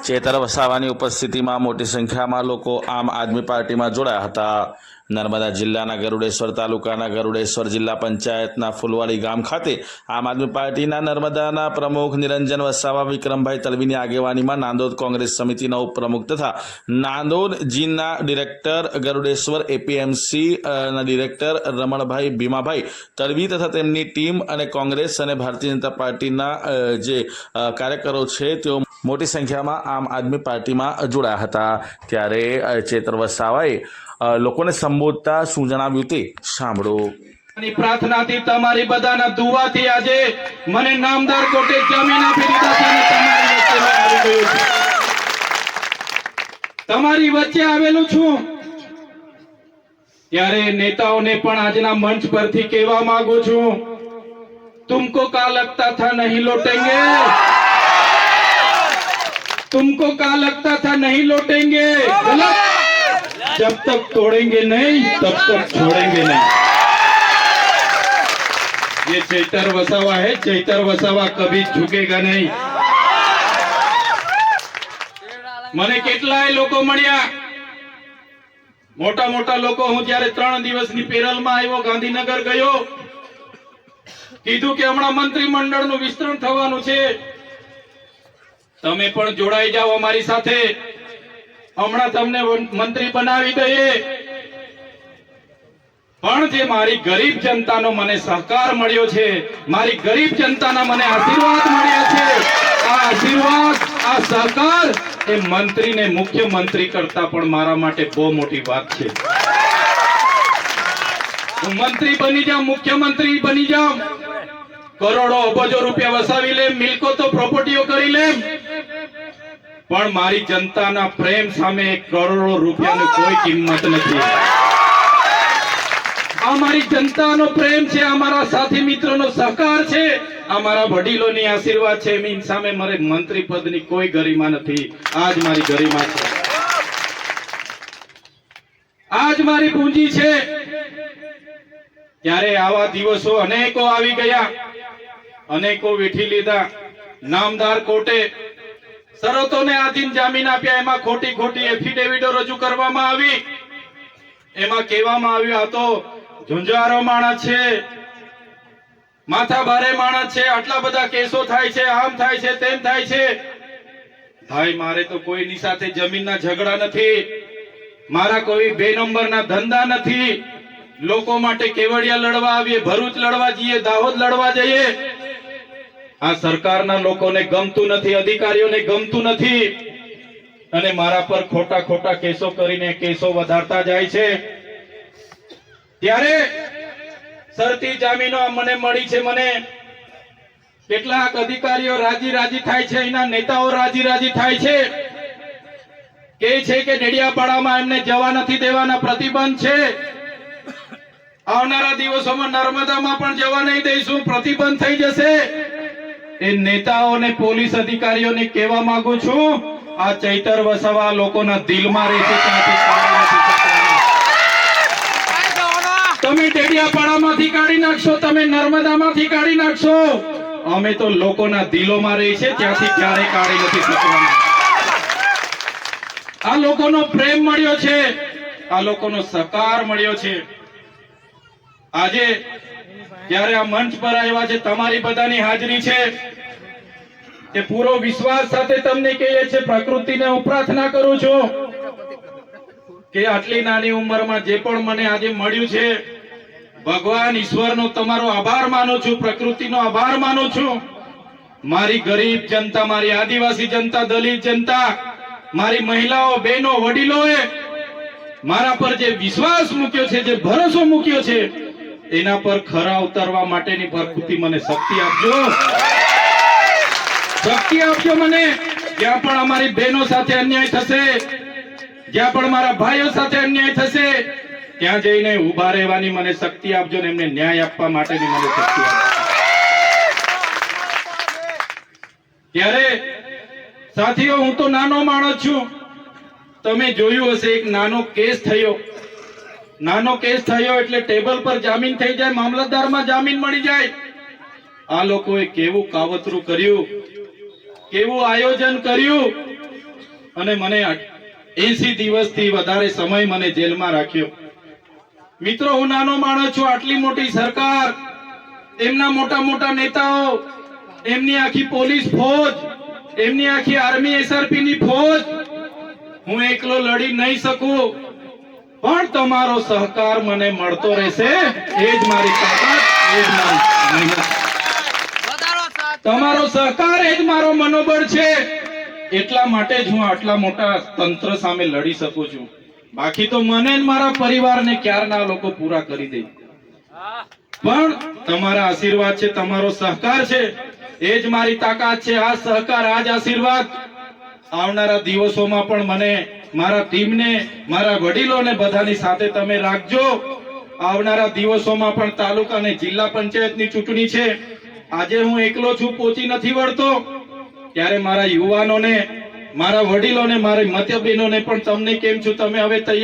ચેતર વસાવાની ઉપસ્થિતિમાં મોટી સંખ્યામાં લોકો આમ આદમી પાર્ટીમાં જોડાયા હતા। નર્મદા જિલ્લાના ગરુડેશ્વર તાલુકાના ગરુડેશ્વર જિલ્લા પંચાયતના ફુલવાડી ગામ ખાતે આમ આદમી પાર્ટીના નર્મદાના પ્રમુખ નિરંજન વસાવા વિક્રમભાઈ તલવીની આગેવાનીમાં નાંદોદ કોંગ્રેસ સમિતિના ઉપપ્રમુખ તથા નાંદોદ જીના ડિરેક્ટર ગરુડેશ્વર એપીએમસી ના ડિરેક્ટર રમણભાઈ ભીમાભાઈ તલવી તથા તેમની ટીમ અને કોંગ્રેસ અને ભારતીય જનતા પાર્ટીના જે કાર્યકરો છે તેઓ મોટી સંખ્યામાં આમ આદમી પાર્ટીમાં જોડાયા હતા। ત્યારે ચેતર વસાવાએ લોકોને સંબોધતા શું જણાવ્યું તે સાંભળો। પ્રાર્થનાથી તમારી બધાના દુઆથી આજે મને નામદાર કોર્ટે જામીન આપી દીધા છે અને તમારી વચ્ચે આવેલું છું। ત્યારે નેતાઓને પણ આજના મંચ પરથી કહેવા માંગુ છું, तुमको क्या लगता था नहीं लौटेंगे, तुमको क्या लगता था नहीं लौटेंगे, गलत। जब तक तोड़ेंगे नहीं तब तक छोड़ेंगे नहीं। ये चैतर वसावा है, चैतर वसावा कभी झुकेगा नहीं। મને કેટલાય લોકો મળ્યા, મોટા મોટા લોકો। હું જ્યારે 3 દિવસની પેરલમાં આવ્યો, ગાંધીનગર ગયો, કીધું કે હમણાં મંત્રીમંડળનું વિસ્તરણ થવાનું છે, તમે પણ જોડાઈ જાઓ અમારી સાથે, હમણાં તમને મંત્રી બનાવી દઈએ। પણ જે મારી ગરીબ જનતાનો મને સહકાર મળ્યો છે, મારી ગરીબ જનતાના મને આશીર્વાદ મળ્યા છે, આ આશીર્વાદ, આ સહકાર એ મંત્રીને મુખ્યમંત્રી કરતા પણ મારા માટે બહુ મોટી વાત છે। હું મંત્રી બની જાઉં, મુખ્યમંત્રી બની જાઉં, કરોડો અબજો રૂપિયા વસાવી લે, મિલકતો પ્રોપર્ટીઓ કરી લે, પણ મારી જનતાના પ્રેમ સામે કરોડો રૂપિયાની કોઈ કિંમત નથી। આ મારી જનતાનો પ્રેમ છે, આ મારા સાથી મિત્રોનો સહકાર છે, આ મારા વડીલોની આશીર્વાદ છે, એની સામે મારે મંત્રી પદની કોઈ ગરિમા નથી। આજ મારી ગરિમા છે, આજ મારી પૂંજી છે। ત્યારે આવા દિવસો અનેકો આવી ગયા, અનેકો વેઠી લીધા। નામદાર કોર્ટે શરતોને આધીન જામીન આપ્યા, એમાં ખોટી ખોટી એફિડેવિટો રજૂ કરવામાં આવી, એમાં કહેવામાં આવ્યું આ તો ઝુંઝારો માણસ છે, માથા ભારે માણસ છે, આટલા બધા કેસો થાય છે, આમ થાય છે, તેમ થાય છે। ભાઈ, મારે તો કોઈની સાથે જમીનના ઝઘડા નથી, મારા કોઈ 2 નંબરના ધંધા નથી। લોકો માટે કેવડિયા લડવા આવીએ, ભરૂચ લડવા જઈએ, દાહોદ લડવા જઈએ। આ સરકારના લોકોને ગમતું નથી, અધિકારીઓને ગમતું નથી, અને મારા પર ખોટા ખોટા કેસો કરીને કેસો વધારતા જાય છે। ત્યારે શરતી જામીનો મને મળી છે, મને કેટલાક અધિકારીઓ રાજી રાજી થાય છે, એના નેતાઓ રાજી રાજી થાય છે, કહે છે કે ડેડિયાપાડામાં એમને જવા નથી દેવાના, પ્રતિબંધ છે, આવનારા દિવસોમાં નર્મદામાં પણ જવા નહીં દઈશું, પ્રતિબંધ થઈ જશે। એ નેતાઓને, પોલીસ અધિકારીઓને કહેવા માંગુ છું, આ ચૈતર વસાવા લોકોના દિલમાં રહે છે, તમે ડેડિયાપાડામાંથી કાઢી નાખશો, તમે નર્મદામાંથી કાઢી નાખશો, અમે તો લોકોના દિલોમાં રહી છે, ત્યાંથી ક્યારેય કાઢી નથી શકવાના। આ લોકોનો પ્રેમ મળ્યો છે, આ લોકોનો સહકાર મળ્યો છે। આજે જ્યારે આ મંચ પર આવ્યા છે, તમારી બધાની હાજરી છે, તે પૂરો વિશ્વાસ સાથે તમને કહીએ છે, પ્રકૃતિને હું પ્રાર્થના કરું છું કે આટલી નાની ઉંમરમાં જે પણ મને આજે મળ્યું છે, ભગવાન ઈશ્વરનો તમારો આભાર માનું છું, પ્રકૃતિનો આભાર માનું છું। મારી ગરીબ જનતા, મારી આદિવાસી જનતા, દલિત જનતા, મારી મહિલાઓ, બહેનો, વડીલોએ મારા પર જે વિશ્વાસ મૂક્યો છે, જે ભરોસો મૂક્યો છે, એના પર ખરા ઉતરવા માટેની પ્રકૃતિ મને શક્તિ આપજો, શક્તિ આપજો મને। જ્યાં પણ અમારી બહેનો સાથે અન્યાય થશે, જ્યાં પણ મારા ભાઈઓ સાથે અન્યાય થશે, ત્યાં જઈને ઉભા રહેવાની મને શક્તિ આપજો, ને એમને ન્યાય આપવા માટેની મને શક્તિ આપજો। ત્યારે સાથીઓ, હું તો નાનો માણસ છું, તમે જોયું હશે, એક નાનો કેસ થયો, નાનો કેસ થયો એટલે ટેબલ પર જામીન થઈ જાય, મામલતદારમાં જામીન મળી જાય। આ લોકોએ કેવું કાવતરું કર્યું, કેવું આયોજન કર્યું, અને મને 80 દિવસથી વધારે સમય મને જેલમાં રાખ્યો. મિત્રો, હું નાનો માણસ છું. આટલી મોટી સરકાર, એમના મોટા મોટા નેતાઓ, એમની આખી પોલીસ ફોજ, એમની આખી આર્મી એસઆરપી ની ફોજ, હું એકલો લડી નહીં શકું. પણ તમારો સહકાર મને મળતો રહેશે. એ જ મારી તાકાત, એ જ મારી મહેનત. તમારો સહકાર એ જ મારો મનોબળ છે. એટલા માટે જ હું આટલા મોટા તંત્ર સામે લડી શકું છું. બાકી તો મને ને મારા પરિવારને ક્યારના લોકો પૂરા કરી દે. પણ તમારા આશીર્વાદ છે, તમારો સહકાર છે, એ જ મારી તાકાત છે. આ સહકાર, આ જ આશીર્વાદ આવનારા દિવસોમાં પણ મને, મારા ટીમને, મારા વડીલોને બધાની સાથે તમે રાખજો. આવનારા દિવસોમાં પણ તાલુકા અને જિલ્લા પંચાયતની ચૂંટણી છે. આજે હું એકલો છું, પહોંચી નથી વળતો. ત્યારે મારા યુવાનોને, મારા વડીલોને, મારી મતબેનોને પણ તમને કેમ છું, તમે હવે તૈયાર